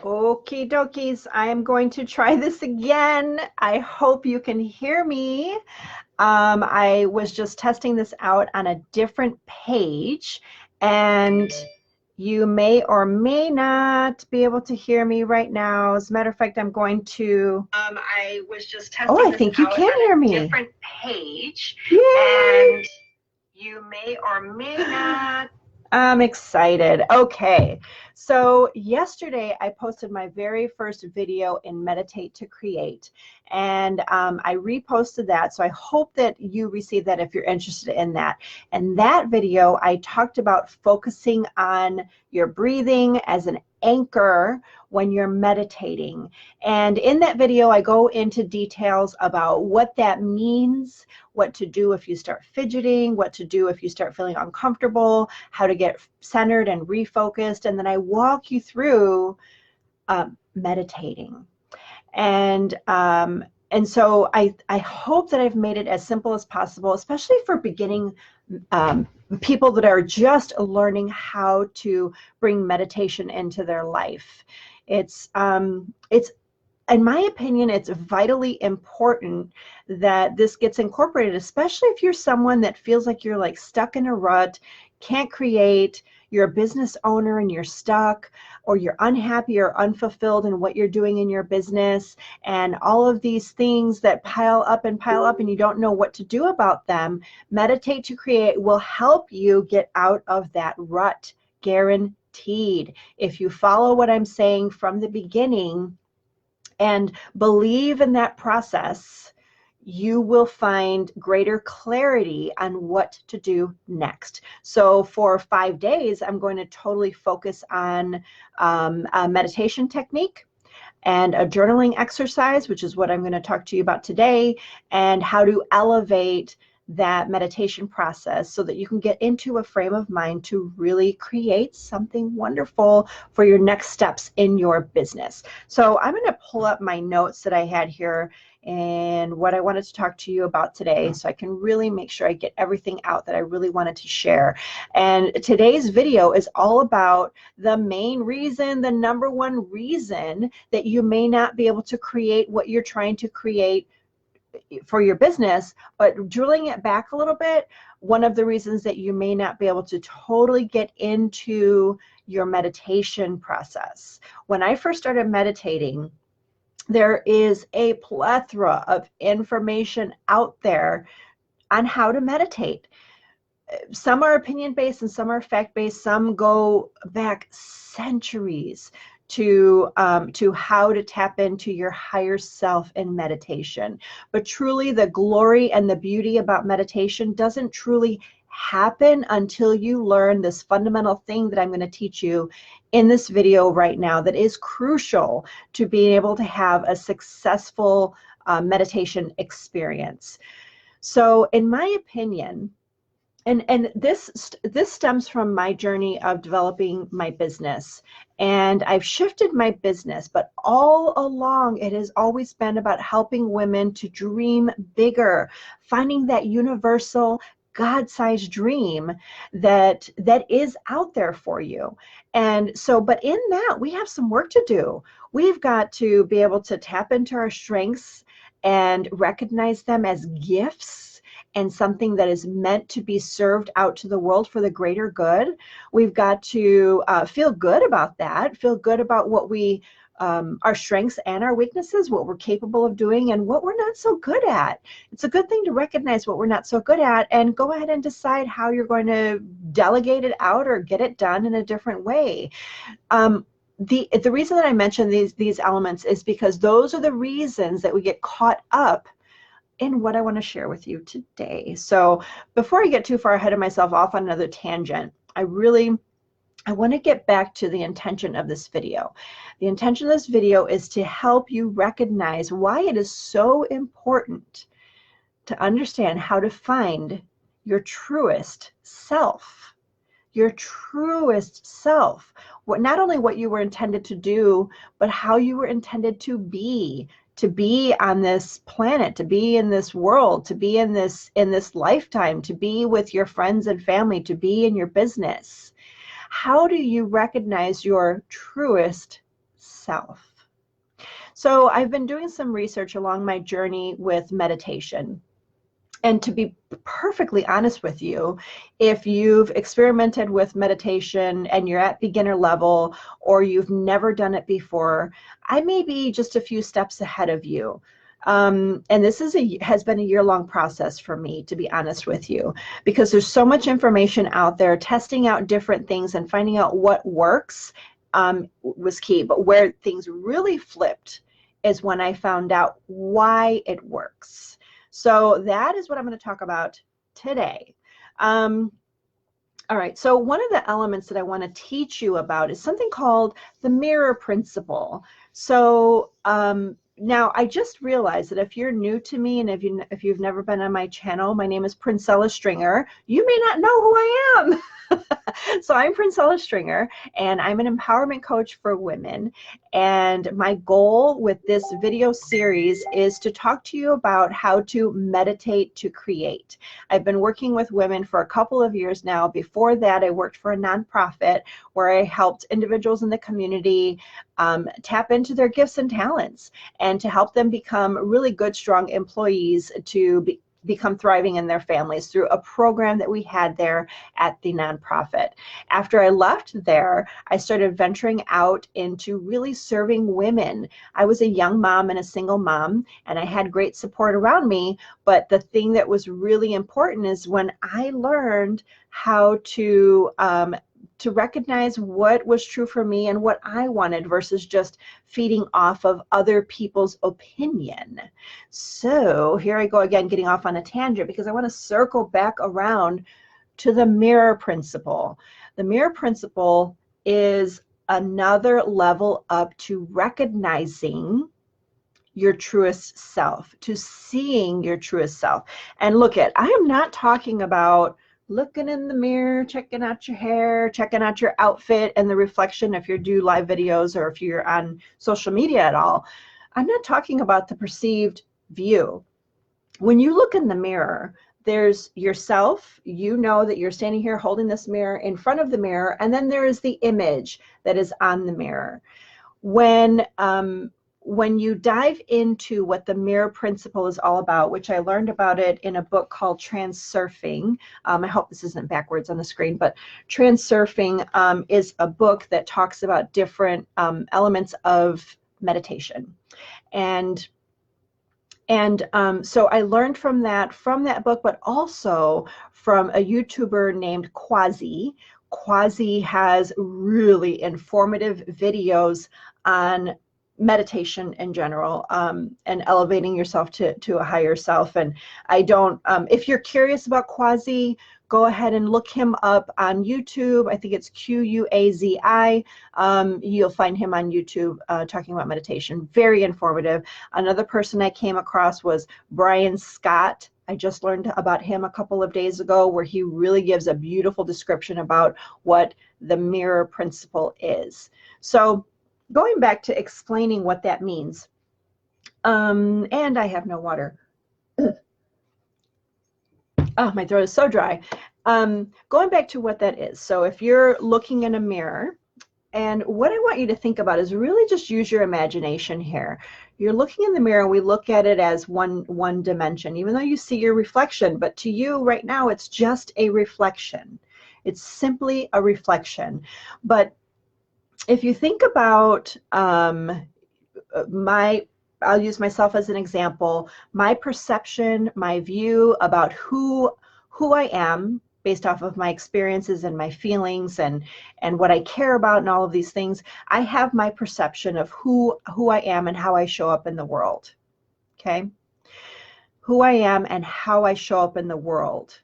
Okie dokies, I am going to try this again. I hope you can hear me. I was just testing this out on a different page, and you may or may not be able to hear me right now. As a matter of fact, I'm going to. I was just testing Oh, I this think you out can on hear a me. different page, Yay! and you may or may not. I'm excited. Okay, so yesterday I posted my very first video in Meditate to Create, and I reposted that. So I hope that you received that if you're interested in that. And that video, I talked about focusing on your breathing as an anchor when you're meditating. And in that video, I go into details about what that means, what to do if you start fidgeting, what to do if you start feeling uncomfortable, how to get centered and refocused. And then I walk you through meditating. And so I hope that I've made it as simple as possible, especially for beginning people that are just learning how to bring meditation into their life. It's in my opinion, it's vitally important that this gets incorporated, especially if you're someone that feels like you're like stuck in a rut, can't create, you're a business owner and you're stuck, or you're unhappy or unfulfilled in what you're doing in your business, and all of these things that pile up and you don't know what to do about them. Meditate to Create will help you get out of that rut, guaranteed. If you follow what I'm saying from the beginning and believe in that process, you will find greater clarity on what to do next. So for 5 days, I'm going to totally focus on a meditation technique and a journaling exercise, which is what I'm going to talk to you about today, and how to elevate that meditation process so that you can get into a frame of mind to really create something wonderful for your next steps in your business. So I'm going to pull up my notes that I had here and what I wanted to talk to you about today so I can really make sure I get everything out that I really wanted to share. And today's video is all about the main reason, the number one reason that you may not be able to create what you're trying to create for your business. But drilling it back a little bit, one of the reasons that you may not be able to totally get into your meditation process. When I first started meditating, there is a plethora of information out there on how to meditate. Some are opinion-based and some are fact-based. Some go back centuries to how to tap into your higher self in meditation. But truly, the glory and the beauty about meditation doesn't truly happen until you learn this fundamental thing that I'm going to teach you in this video right now that is crucial to being able to have a successful meditation experience. So in my opinion, and this stems from my journey of developing my business, and I've shifted my business, but all along it has always been about helping women to dream bigger, finding that universal God-sized dream that is out there for you. And so, but in that, we have some work to do. We've got to be able to tap into our strengths and recognize them as gifts and something that is meant to be served out to the world for the greater good. We've got to feel good about that, feel good about what we, our strengths and our weaknesses, what we're capable of doing and what we're not so good at. It's a good thing to recognize what we're not so good at and go ahead and decide how you're going to delegate it out or get it done in a different way. The reason that I mention these elements is because those are the reasons that we get caught up in what I want to share with you today. So before I get too far ahead of myself off on another tangent, I want to get back to the intention of this video. The intention of this video is to help you recognize why it is so important to understand how to find your truest self. Your truest self. Not only what you were intended to do, but how you were intended to be on this planet, to be in this world, to be in this lifetime, to be with your friends and family, to be in your business. How do you recognize your truest self. So I've been doing some research along my journey with meditation. And to be perfectly honest with you, if you've experimented with meditation and you're at beginner level, or you've never done it before, I may be just a few steps ahead of you. And this has been a year-long process for me, to be honest with you, because there's so much information out there. Testing out different things and finding out what works was key. But where things really flipped is when I found out why it works. So that is what I'm going to talk about today. All right, so one of the elements that I want to teach you about is something called the mirror principle. So now I just realized that if you're new to me and if you've never been on my channel, my name is Princella Stringer. You may not know who I am. So I'm Princella Stringer, and I'm an empowerment coach for women. And my goal with this video series is to talk to you about how to meditate to create. I've been working with women for a couple of years now. Before that, I worked for a nonprofit where I helped individuals in the community tap into their gifts and talents and to help them become really good, strong employees to become thriving in their families through a program that we had there at the nonprofit. After I left there, I started venturing out into really serving women. I was a young mom and a single mom, and I had great support around me. But the thing that was really important is when I learned how to recognize what was true for me and what I wanted versus just feeding off of other people's opinion. So here I go again, getting off on a tangent, because I want to circle back around to the mirror principle. The mirror principle is another level up to recognizing your truest self, to seeing your truest self. And look, I am not talking about looking in the mirror, checking out your hair, checking out your outfit and the reflection if you do live videos or if you're on social media at all. I'm not talking about the perceived view. When you look in the mirror, there's yourself. You know that you're standing here holding this mirror in front of the mirror, and then there is the image that is on the mirror. When you dive into what the mirror principle is all about, which I learned about it in a book called TRANSURFING. I hope this isn't backwards on the screen, but TRANSURFING is a book that talks about different elements of meditation. And so I learned from that book, but also from a YouTuber named Quasi. Quasi has really informative videos on meditation in general, and elevating yourself to a higher self. And I don't, if you're curious about Quasi, go ahead and look him up on YouTube. I think it's Quazi. You'll find him on YouTube talking about meditation. Very informative. Another person I came across was Brian Scott. I just learned about him a couple of days ago, where he really gives a beautiful description about what the mirror principle is. So going back to explaining what that means, and I have no water. Oh, my throat is so dry. Going back to what that is. So if you're looking in a mirror, and what I want you to think about is really just use your imagination here. You're looking in the mirror, and we look at it as one dimension, even though you see your reflection. But to you right now, it's just a reflection. It's simply a reflection. But if you think about I'll use myself as an example, my perception, my view about who I am based off of my experiences and my feelings and what I care about and all of these things, I have my perception of who I am and how I show up in the world, okay? Who I am and how I show up in the world.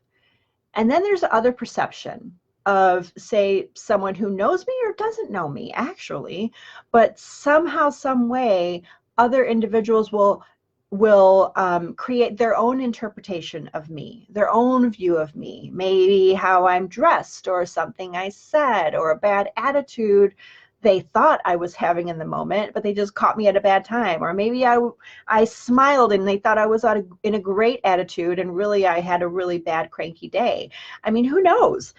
And then there's the other perception of, say, someone who knows me or doesn't know me, actually, but somehow, some way, other individuals will create their own interpretation of me, their own view of me, maybe how I'm dressed or something I said or a bad attitude they thought I was having in the moment, but they just caught me at a bad time. Or maybe I smiled and they thought I was in a great attitude, and really I had a really bad, cranky day. I mean, who knows?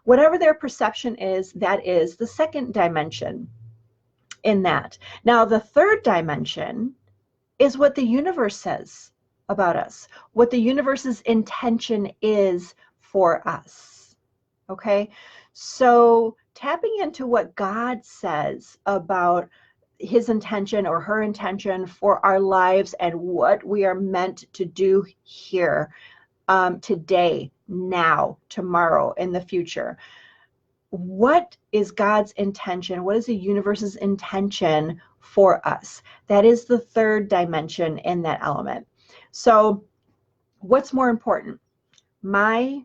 Whatever their perception is, that is the second dimension. in that. Now, the third dimension is what the universe says about us, what the universe's intention is for us. Okay? So tapping into what God says about his intention or her intention for our lives and what we are meant to do here, today, now, tomorrow, in the future. What is God's intention? What is the universe's intention for us? That is the third dimension in that element. So what's more important? My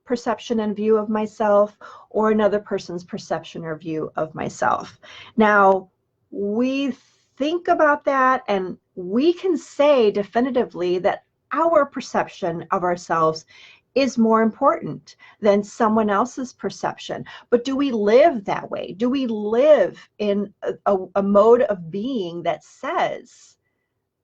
perception and view of myself, or another person's perception or view of myself? Now, we think about that and we can say definitively that our perception of ourselves is more important than someone else's perception. But do we live that way? Do we live in a mode of being that says,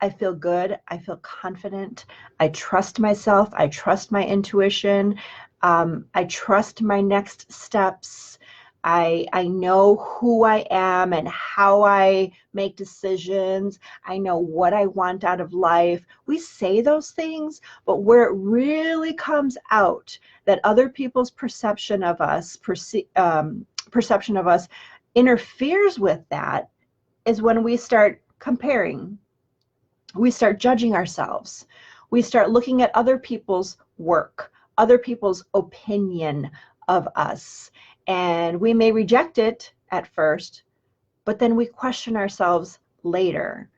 I feel good, I feel confident, I trust myself, I trust my intuition, I trust my next steps, I know who I am and how I make decisions, I know what I want out of life. We say those things, but where it really comes out that other people's perception of us, perception of us interferes with that is when we start comparing. We start judging ourselves. We start looking at other people's work, other people's opinion of us. And we may reject it at first, but then we question ourselves later.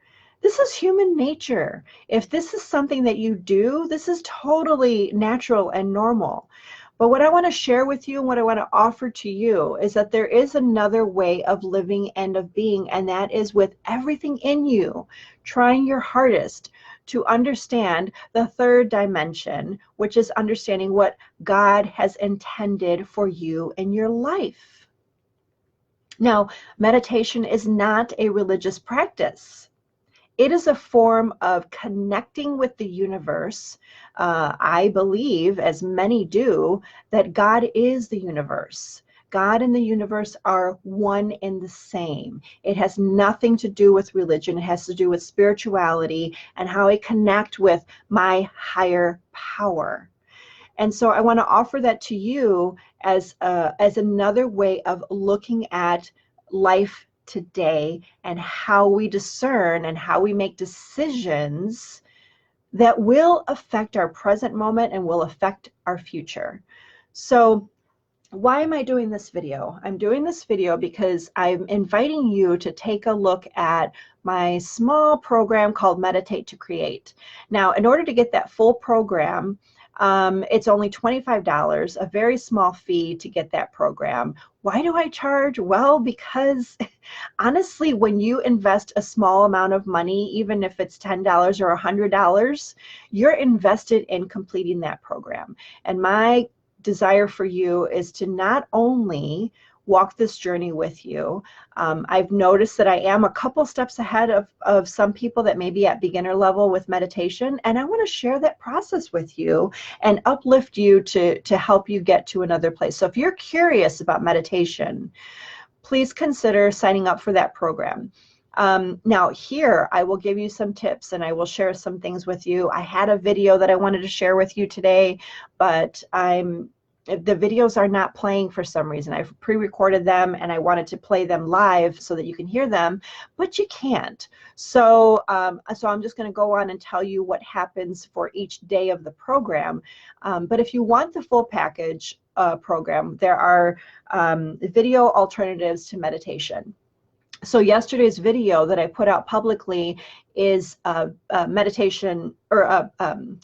This is human nature. If this is something that you do, this is totally natural and normal. But what I want to share with you and what I want to offer to you is that there is another way of living and of being, and that is with everything in you, trying your hardest to understand the third dimension, which is understanding what God has intended for you in your life. Now, meditation is not a religious practice. It is a form of connecting with the universe. I believe, as many do, that God is the universe. God and the universe are one and the same. It has nothing to do with religion. It has to do with spirituality and how I connect with my higher power. And so I want to offer that to you as another way of looking at life today and how we discern and how we make decisions that will affect our present moment and will affect our future. So why am I doing this video? I'm doing this video because I'm inviting you to take a look at my small program called Meditate to Create. Now, in order to get that full program, it's only $25, a very small fee to get that program. Why do I charge? Well, because honestly, when you invest a small amount of money, even if it's $10 or $100, you're invested in completing that program. And my desire for you is to not only walk this journey with you. I've noticed that I am a couple steps ahead of some people that may be at beginner level with meditation, and I want to share that process with you and uplift you to help you get to another place. So if you're curious about meditation, please consider signing up for that program. Now here, I will give you some tips and I will share some things with you. I had a video that I wanted to share with you today, but the videos are not playing for some reason. I've pre-recorded them and I wanted to play them live so that you can hear them, but you can't. So, so I'm just going to go on and tell you what happens for each day of the program. But if you want the full package program, there are video alternatives to meditation. So yesterday's video that I put out publicly is a meditation, or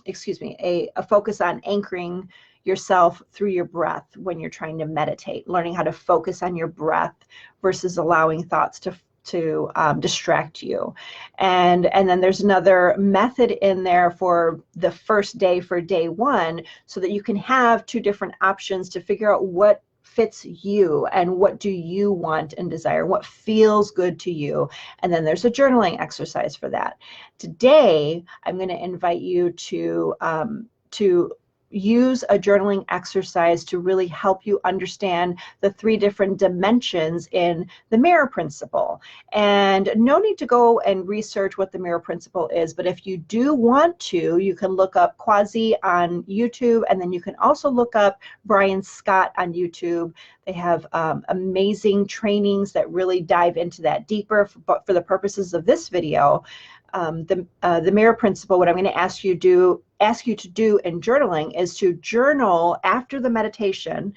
excuse me, a focus on anchoring yourself through your breath when you're trying to meditate, learning how to focus on your breath versus allowing thoughts to distract you. And then there's another method in there for the first day, for day one, so that you can have two different options to figure out what fits you and what do you want and desire, what feels good to you. And then there's a journaling exercise for that. Today, I'm going to invite you to use a journaling exercise to really help you understand the 3 different dimensions in the mirror principle. And no need to go and research what the mirror principle is, but if you do want to, you can look up Quasi on YouTube, and then you can also look up Brian Scott on YouTube. They have amazing trainings that really dive into that deeper, but for the purposes of this video, the mirror principle, what I'm going to ask you to do in journaling is to journal after the meditation,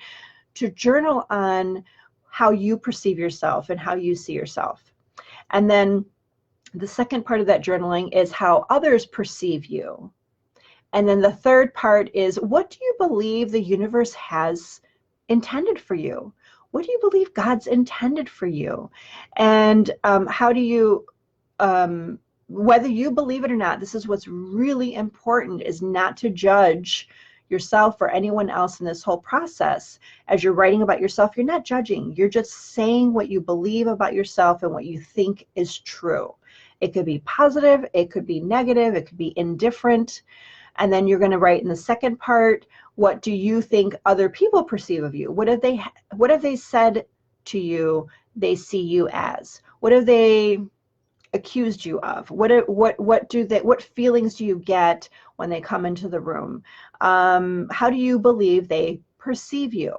to journal on how you perceive yourself and how you see yourself. And then the second part of that journaling is how others perceive you. And then the third part is, what do you believe the universe has intended for you? What do you believe God's intended for you? And how do you, whether you believe it or not, this is what's really important, is not to judge yourself or anyone else in this whole process. As you're writing about yourself, you're not judging. You're just saying what you believe about yourself and what you think is true. It could be positive, it could be negative, it could be indifferent. And then you're going to write in the second part, what do you think other people perceive of you? What have they said to you they see you as? What have they accused you of? What feelings do you get when they come into the room? How do you believe they perceive you?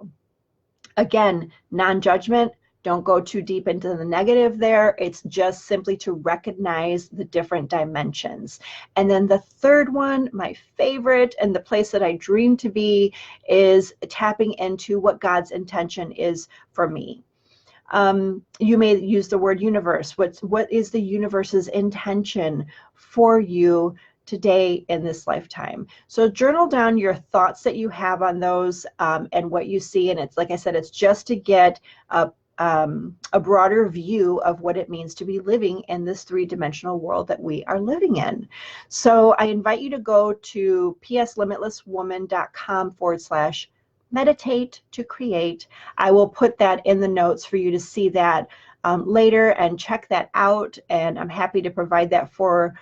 Again, non-judgment. Don't go too deep into the negative there. It's just simply to recognize the different dimensions. And then the third one, my favorite, and the place that I dream to be, is tapping into what God's intention is for me. You may use the word universe. What is the universe's intention for you today in this lifetime? So journal down your thoughts that you have on those, and what you see. And it's, like I said, it's just to get a broader view of what it means to be living in this 3-dimensional world that we are living in. So I invite you to go to pslimitlesswoman.com/meditate to create. I will put that in the notes for you to see that later and check that out. And I'm happy to provide that for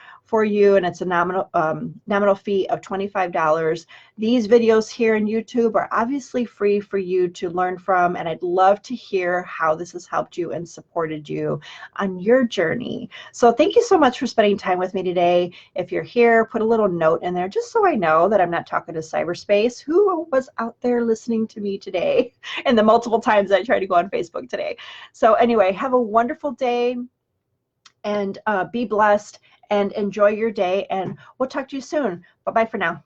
you. And it's a nominal fee of $25. These videos here on YouTube are obviously free for you to learn from. And I'd love to hear how this has helped you and supported you on your journey. So thank you so much for spending time with me today. If you're here, put a little note in there just so I know that I'm not talking to cyberspace. Who was out there listening to me today? And the multiple times I tried to go on Facebook today. So anyway, have a wonderful day, and be blessed, and enjoy your day, and we'll talk to you soon. Bye-bye for now.